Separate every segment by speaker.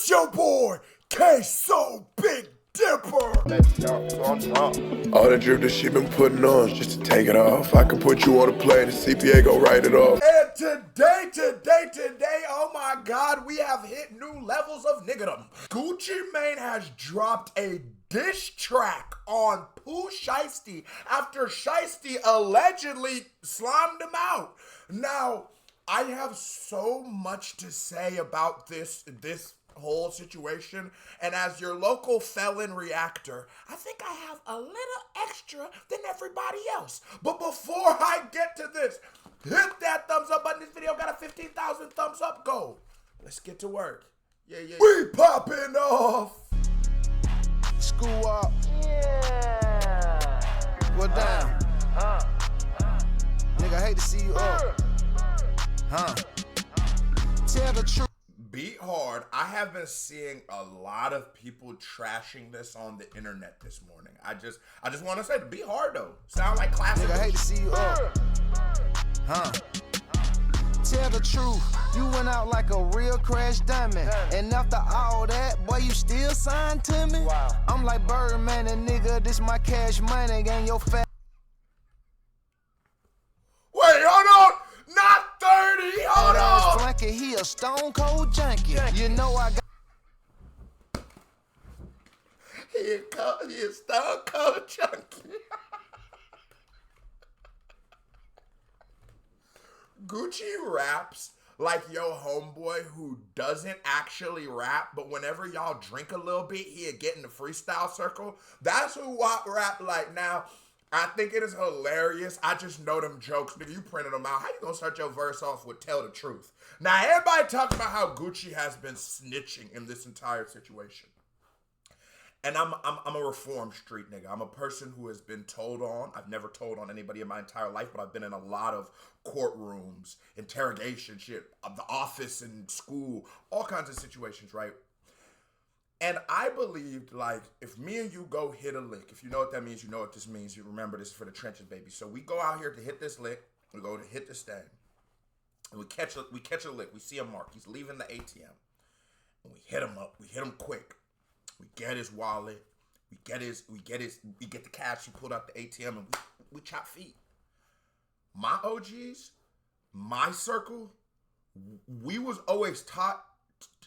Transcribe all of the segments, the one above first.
Speaker 1: It's your boy, K-So Big Dipper.
Speaker 2: All the drip that she been putting on just to take it off. I can put you on a plane, the CPA go write it off.
Speaker 1: And today, oh my God, we have hit new levels of niggadom. Gucci Mane has dropped a diss track on Pooh Shiesty after Shiesty allegedly slimed him out. Now, I have so much to say about this whole situation, and as your local felon reactor, I think I have a little extra than everybody else. But before I get to this, hit that thumbs up button. This video got a 15,000 thumbs up goal. Let's get to work. Yeah. We popping off.
Speaker 3: School up. Yeah. Well, down. Nigga, I hate to see you up. Tell the truth.
Speaker 1: Beat hard. I have been seeing a lot of people trashing this on the internet this morning. I just want to say, Beat hard though. Sound like classic.
Speaker 3: Nigga, I hate to see you up. Tell the truth, you went out like a real crash diamond. And after all that, boy, you still signed to me? Wow. I'm like Birdman and nigga, this my cash money and your fat.
Speaker 1: Wait, hold on. Not 30, hold on.
Speaker 3: Flanky, he a stone cold junkie. You know I got.
Speaker 1: He a stone cold junkie. Gucci raps like yo homeboy who doesn't actually rap, but whenever y'all drink a little bit, he'll get in the freestyle circle. That's who Watt rap like now. I think it is hilarious. I just know them jokes. Nigga, you printed them out. How you gonna start your verse off with tell the truth? Now, everybody talking about how Gucci has been snitching in this entire situation. And I'm a reformed street nigga. I'm a person who has been told on. I've never told on anybody in my entire life, but I've been in a lot of courtrooms, interrogation shit, the office and school, all kinds of situations, right? And I believed, like, if me and you go hit a lick, if you know what that means, you know what this means. You remember this is for the trenches, baby. So we go out here to hit this lick. We go to hit the stand. And we catch a lick. We see a mark. He's leaving the ATM. And we hit him up. We hit him quick. We get his wallet. We get the cash. He pulled out the ATM and we chop feet. My OGs, my circle, we was always taught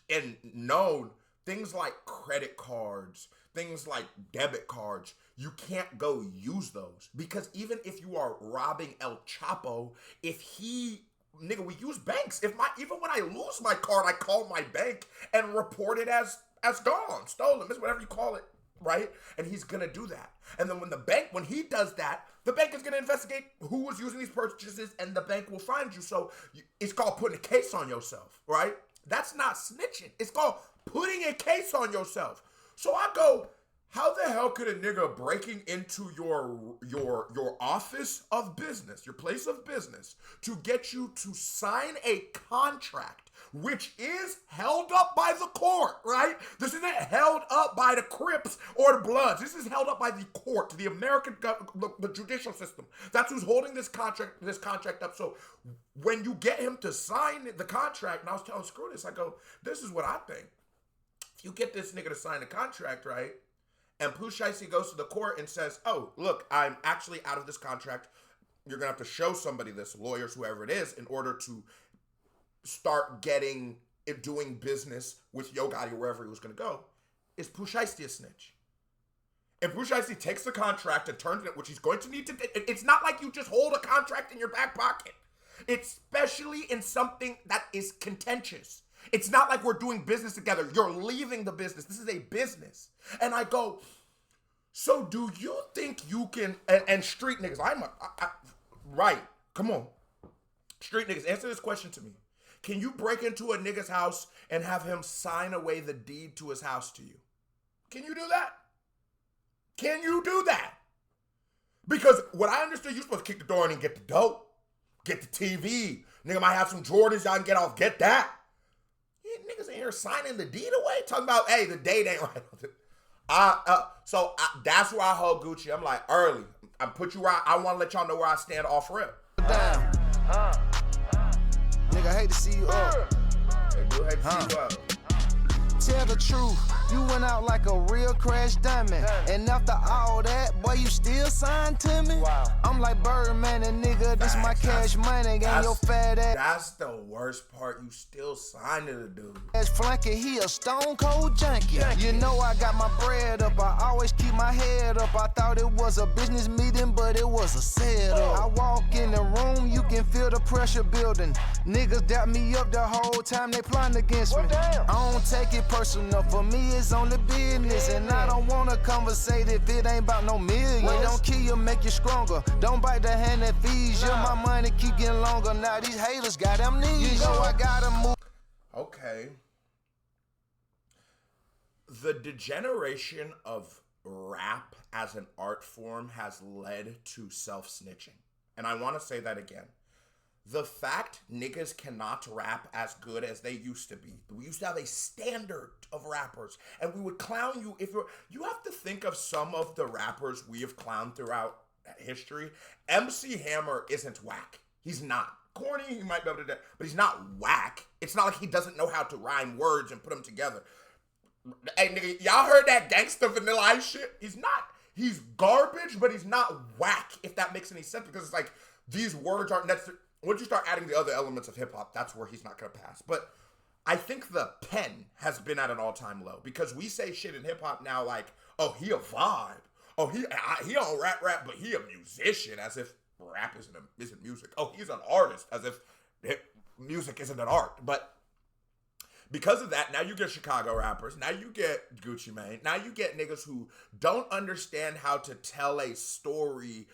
Speaker 1: and known things like credit cards, things like debit cards, you can't go use those. Because even if you are robbing El Chapo, nigga, we use banks. Even when I lose my card, I call my bank and report it as gone, stolen, it's whatever you call it, right? And he's gonna do that. And then when he does that, the bank is gonna investigate who was using these purchases and the bank will find you. So it's called putting a case on yourself, right? That's not snitching. It's called putting a case on yourself. So I go, how the hell could a nigga breaking into your office of business, your place of business, to get you to sign a contract, which is held up by the court, right? This isn't held up by the Crips or the Bloods. This is held up by the court, the American the judicial system. That's who's holding this contract up. So when you get him to sign the contract, and I was telling Screw this, I go, this is what I think. If you get this nigga to sign the contract, right? And Pooh Shiesty goes to the court and says, oh, look, I'm actually out of this contract. You're going to have to show somebody this, lawyers, whoever it is, in order to start doing business with Yo Gotti, wherever he was going to go. Is Pooh Shiesty a snitch? And Pooh Shiesty takes the contract and turns it, which he's going to need to. It's not like you just hold a contract in your back pocket, especially in something that is contentious. It's not like we're doing business together. You're leaving the business. This is a business. And I go, so do you think you can, and street niggas, right, come on. Street niggas, answer this question to me. Can you break into a nigga's house and have him sign away the deed to his house to you? Can you do that? Can you do that? Because what I understood, you're supposed to kick the door in and get the dope, get the TV. Nigga might have some Jordans y'all can get off, get that. Niggas in here signing the deed away, talking about, hey, the date ain't right. So that's where I hold Gucci. I'm like, early. I put you where I want to let y'all know where I stand off rip.
Speaker 3: Down. Nigga, I hate to see you up.
Speaker 1: They do hate to see you up.
Speaker 3: Tell tell the truth. You went out like a real crash diamond. And after all that, boy, you still signed to me? Wow. I'm like Birdman and nigga, this my cash money. And your fat ass.
Speaker 1: That's the worst part. You still signed to the dude.
Speaker 3: As flanky, he a stone cold junkie. You know I got my bread up. I always keep my head up. I thought it was a business meeting, but it was a setup. I walk in the room, you can feel the pressure building. Niggas doubt me up the whole time they plotting against me. I don't take it personal. For me, it's only business. And I don't wanna conversate if it ain't about no millions. Don't kill you, make you stronger. Don't bite the hand that feeds you. My money keep getting longer. Now these haters got amnesia. You know I gotta move.
Speaker 1: Okay. The degeneration of rap as an art form has led to self-snitching. And I want to say that again. The fact niggas cannot rap as good as they used to be. We used to have a standard of rappers, and we would clown you if you're... You have to think of some of the rappers we have clowned throughout history. MC Hammer isn't whack. He's not. Corny, he might be able to do, but he's not whack. It's not like he doesn't know how to rhyme words and put them together. Hey, nigga, y'all heard that gangsta Vanilla Ice shit? He's not. He's garbage, but he's not whack, if that makes any sense, because it's like, these words aren't necessary. Once you start adding the other elements of hip-hop, that's where he's not going to pass. But I think the pen has been at an all-time low, because we say shit in hip-hop now like, oh, he a vibe. Oh, he don't rap, but he a musician, as if rap isn't music. Oh, he's an artist, as if music isn't an art. But because of that, now you get Chicago rappers, now you get Gucci Mane, now you get niggas who don't understand how to tell a story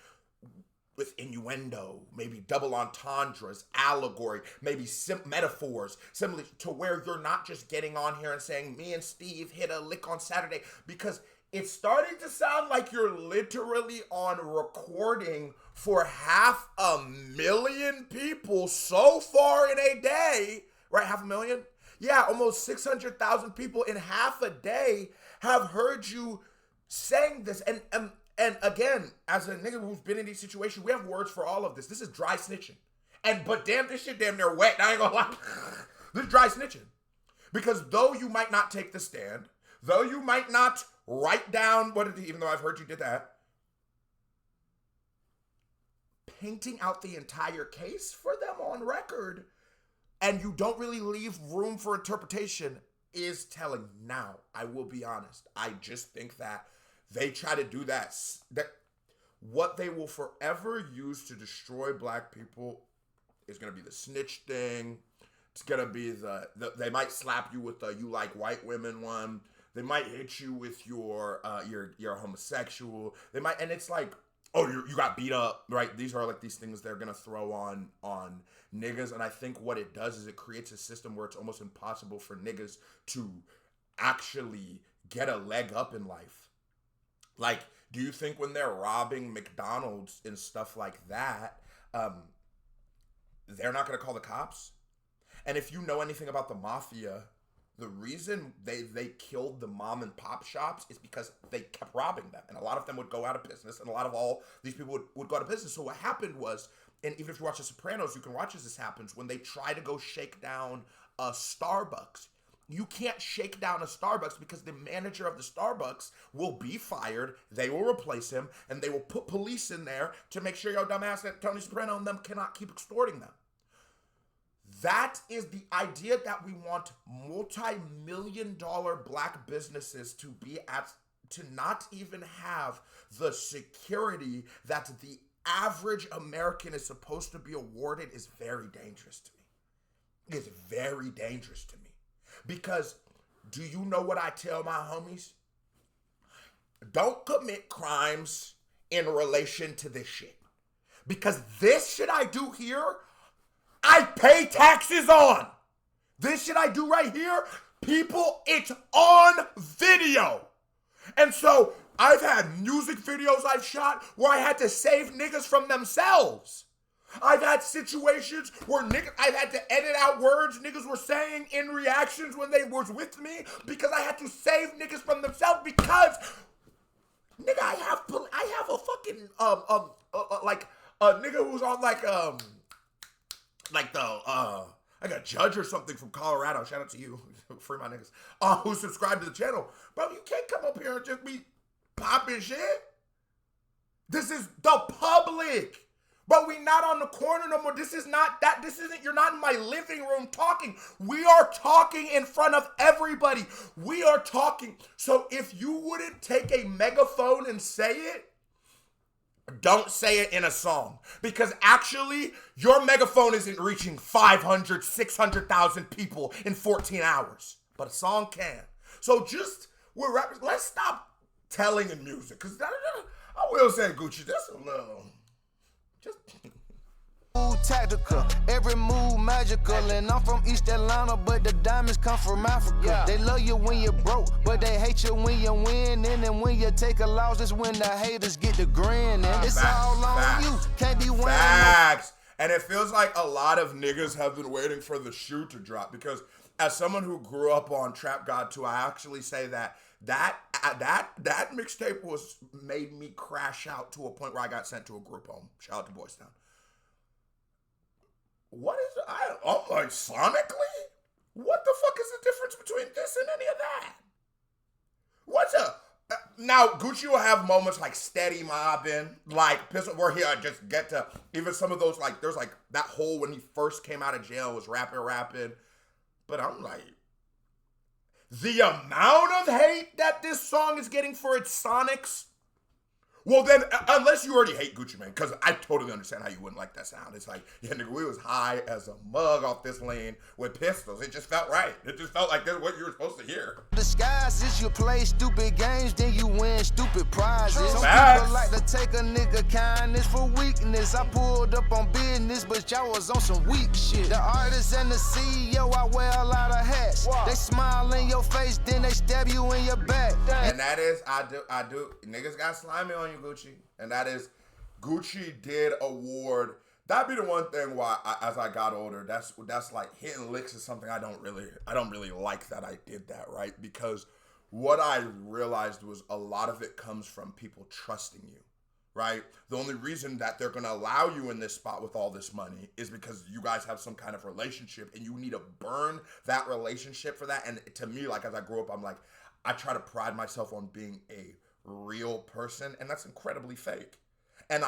Speaker 1: with innuendo, maybe double entendres, allegory, maybe metaphors, simply to where you're not just getting on here and saying, me and Steve hit a lick on Saturday, because it's starting to sound like you're literally on recording for 500,000 people so far in a day, right? 500,000? Yeah, almost 600,000 people in half a day have heard you saying this. And again, as a nigga who's been in these situations, we have words for all of this. This is dry snitching. But damn, this shit damn near wet. I ain't gonna lie. This is dry snitching. Because though you might not take the stand, though you might not write down even though I've heard you did that, painting out the entire case for them on record, and you don't really leave room for interpretation, is telling. Now, I will be honest. I just think that they try to do that what they will forever use to destroy black people is going to be the snitch thing. It's going to be they might slap you with the you like white women one. They might hit you with you're homosexual. They might, and it's like, oh, you got beat up, right? These are like these things they're gonna throw on niggas, and I think what it does is it creates a system where it's almost impossible for niggas to actually get a leg up in life. Like, do you think when they're robbing McDonald's and stuff like that, they're not gonna call the cops? And if you know anything about the mafia, the reason they killed the mom and pop shops is because they kept robbing them. And a lot of them would go out of business. And a lot of all these people would go out of business. So what happened was, and even if you watch The Sopranos, you can watch as this happens, when they try to go shake down a Starbucks. You can't shake down a Starbucks because the manager of the Starbucks will be fired. They will replace him. And they will put police in there to make sure your dumbass that Tony Soprano and them cannot keep extorting them. That is the idea, that we want multi-million-dollar black businesses to not even have the security that the average American is supposed to be awarded, is very dangerous to me. It's very dangerous to me. Because do you know what I tell my homies? Don't commit crimes in relation to this shit. Because this shit I do here, I pay taxes on. This shit I do right here, people, it's on video. And so I've had music videos I've shot where I had to save niggas from themselves. I've had situations where I've had to edit out words niggas were saying in reactions when they was with me because I had to save niggas from themselves because, nigga, I have a fucking, like, a nigga who's on like the I got a judge or something from Colorado. Shout out to you. Free my niggas. Who subscribe to the channel. Bro, you can't come up here and just be popping shit. This is the public. Bro, we not on the corner no more. This is not that. This isn't, you're not in my living room talking. We are talking in front of everybody. We are talking. So if you wouldn't take a megaphone and say it, don't say it in a song. Because actually, your megaphone isn't reaching 500, 600,000 people in 14 hours. But a song can. So just, we're rappers, let's stop telling in music. Because I will say, Gucci, that's a little... Just
Speaker 3: tactical, every move magical, and I'm from East Atlanta, but the diamonds come from Africa. Yeah. They love you when you're broke, but they hate you when you win. And when you take a loss, that's when the haters get the grin. And it's all on you, can't be winning.
Speaker 1: Facts. And it feels like a lot of niggas have been waiting for the shoe to drop, because as someone who grew up on Trap God 2, I actually say that mixtape was made me crash out to a point where I got sent to a group home. Shout out to Boys Town. What is it? I'm like, sonically? What the fuck is the difference between this and any of that? Now, Gucci will have moments like steady mobbing, like pistol, where he just get to, even some of those, like, there's like that whole, when he first came out of jail, was rapping. But I'm like, the amount of hate that this song is getting for its sonics, well then, unless you already hate Gucci Mane, because I totally understand how you wouldn't like that sound. It's like, yeah, nigga, we was high as a mug off this lane with pistols. It just felt right. It just felt like this is what you were supposed to hear.
Speaker 3: Disguise is you play stupid games, then you win stupid prizes. Some
Speaker 1: Facts.
Speaker 3: people like to take a nigga kindness for weakness. I pulled up on business, but y'all was on some weak shit. The artist and the CEO, I wear a lot of hats. Wow. They smile in your face, then they stab you in your back.
Speaker 1: And that is, I do, niggas got slimy on you, Gucci. And that is, Gucci did award, that'd be the one thing why, as I got older, that's like hitting licks is something I don't really like that I did that, right? Because what I realized was a lot of it comes from people trusting you, right? The only reason that they're gonna allow you in this spot with all this money is because you guys have some kind of relationship, and you need to burn that relationship for that. And to me, like, as I grew up, I'm like, I try to pride myself on being a real person, and that's incredibly fake. And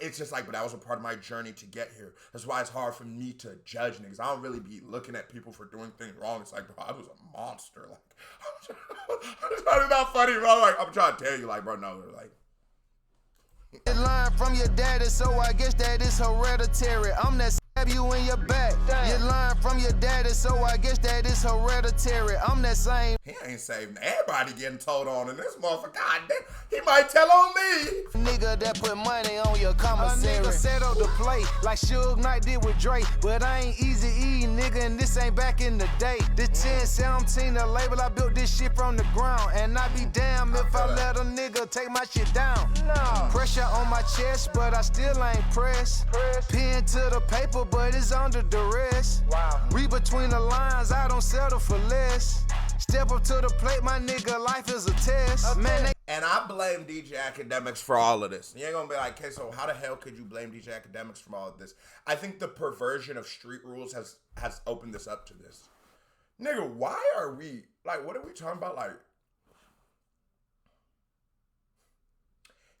Speaker 1: it's just like, but that was a part of my journey to get here. That's why it's hard for me to judge niggas. I don't really be looking at people for doing things wrong. It's like, bro, I was a monster. Like, it's not funny, bro. Like, I'm trying to tell you, like, bro, no, like.
Speaker 3: Learn from your daddy, so I guess that is hereditary. I'm that stab you in your back. You learn from your daddy, so I guess that is hereditary. I'm that same.
Speaker 1: He ain't saving everybody getting told on in this motherfucker. God damn, he might tell on me.
Speaker 3: Nigga that put money on your commissary. A nigga set up the play like Suge Knight did with Drake. But I ain't easy E, nigga, and this ain't back in the day. The 1017, the label, I built this shit from the ground. And I be damn if I let a nigga take my shit down. No. Pressure on my chest, but I still ain't pressed. Pen to the paper, but it's under duress. Wow. Read between the lines, I don't settle for less. Step up to the plate, my nigga, life is a test. Man,
Speaker 1: and I blame DJ Academics for all of this. You ain't gonna be like, okay, so how the hell could you blame DJ Academics for all of this? I think the perversion of street rules has opened this up to this. Nigga, why are we, like, what are we talking about? Like,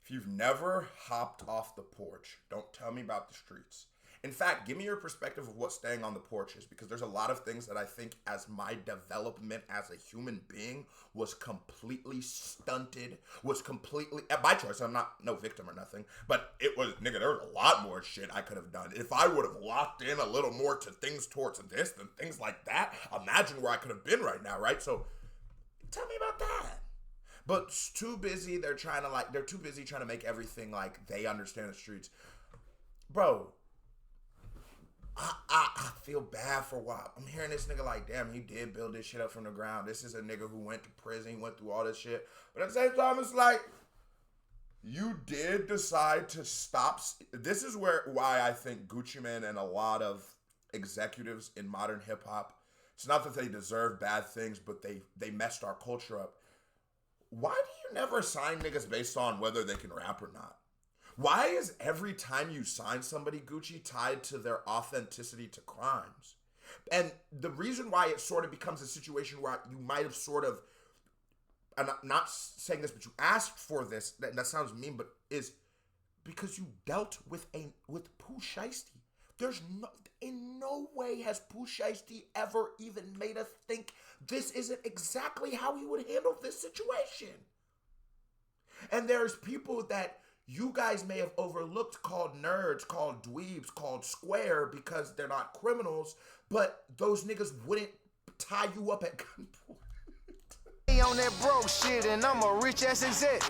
Speaker 1: if you've never hopped off the porch, don't tell me about the streets. In fact, give me your perspective of what staying on the porch is, because there's a lot of things that I think as my development as a human being was completely stunted, was completely, at my choice, I'm not no victim or nothing, but it was, nigga, there was a lot more shit I could have done. If I would have locked in a little more to things towards this and things like that, imagine where I could have been right now, right? So tell me about that. But it's too busy, they're too busy trying to make everything like they understand the streets. Bro, I feel bad for WAP. I'm hearing this nigga like, damn, he did build this shit up from the ground. This is a nigga who went to prison, he went through all this shit. But at the same time, it's like, you did decide to stop. This is why I think Gucci Mane and a lot of executives in modern hip hop, it's not that they deserve bad things, but they messed our culture up. Why do you never sign niggas based on whether they can rap or not? Why is every time you sign somebody, Gucci, tied to their authenticity to crimes? And the reason why it sort of becomes a situation where you might have sort of, and I'm not saying this, but you asked for this, that sounds mean, but is because you dealt with Pooh Shiesty. There's in no way has Pooh Shiesty ever even made us think this isn't exactly how he would handle this situation. And there's people that you guys may have overlooked called nerds, called dweebs, called square because they're not criminals, but those niggas wouldn't tie you up at gunpoint.
Speaker 3: On that broke shit, and I'm a rich ass exec.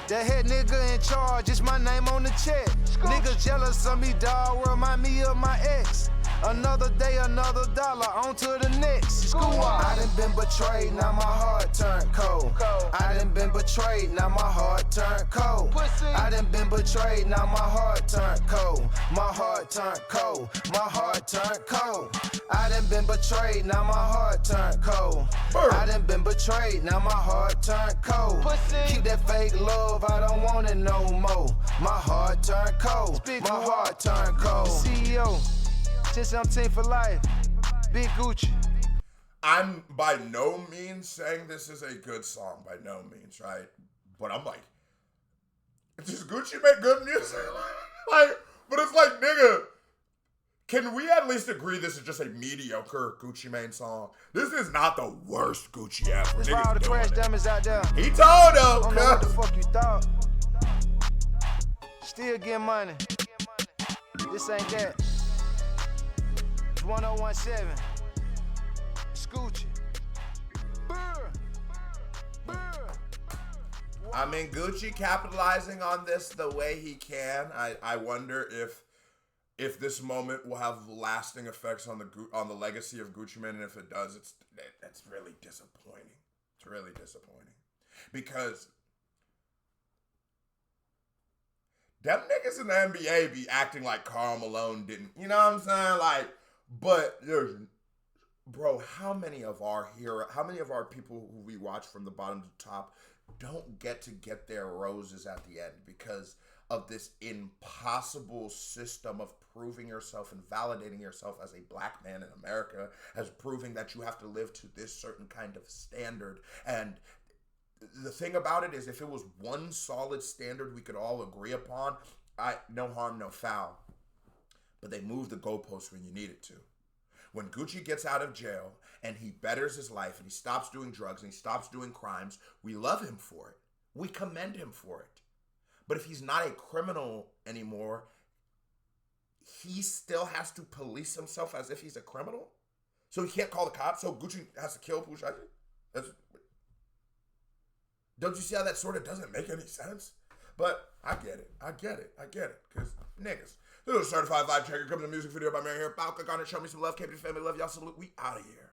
Speaker 3: The head nigga in charge, it's my name on the check. Niggas jealous of me, dawg, remind me of my ex. Another day, another dollar, on to the next. I done been betrayed, now my heart turned cold. I done been betrayed, now my heart turned cold. I done been betrayed, now my heart turned cold. My heart turned cold, my heart turned cold. I done been betrayed, now my heart turned cold. I done been betrayed, now my heart turned cold. Keep that fake love, I don't want it no more. My heart turned cold, my heart turned cold. CEO. 10-17 for life. Big Gucci.
Speaker 1: I'm by no means saying this is a good song, by no means, right? But I'm like, does Gucci make good music? But it's like, nigga, can we at least agree this is just a mediocre Gucci Mane song? This is not the worst Gucci ever.
Speaker 3: That's why all the trash dummies out there.
Speaker 1: He told them.
Speaker 3: I don't know what the fuck you thought. Still get money. This ain't that. 1017. Scoochie.
Speaker 1: I mean, Gucci capitalizing on this the way he can. I wonder if this moment will have lasting effects on the legacy of Gucci Mane, and if it does, it's really disappointing. It's really disappointing because them niggas in the NBA be acting like Karl Malone didn't. You know what I'm saying? Like. But bro, how many of our people who we watch from the bottom to the top don't get their roses at the end because of this impossible system of proving yourself and validating yourself as a black man in America, as proving that you have to live to this certain kind of standard. And the thing about it is, if it was one solid standard we could all agree upon, no harm, no foul. But they move the goalposts when you need it to. When Gucci gets out of jail and he betters his life and he stops doing drugs and he stops doing crimes, we love him for it. We commend him for it. But if he's not a criminal anymore, he still has to police himself as if he's a criminal? So he can't call the cops? So Gucci has to kill Pooh Shiesty? Don't you see how that sort of doesn't make any sense? But I get it. Because niggas. This is a certified vibe checker. Comes a music video by Mary here. Bow, click on it. Show me some love. Keep your family. Love y'all. Salute. We out of here.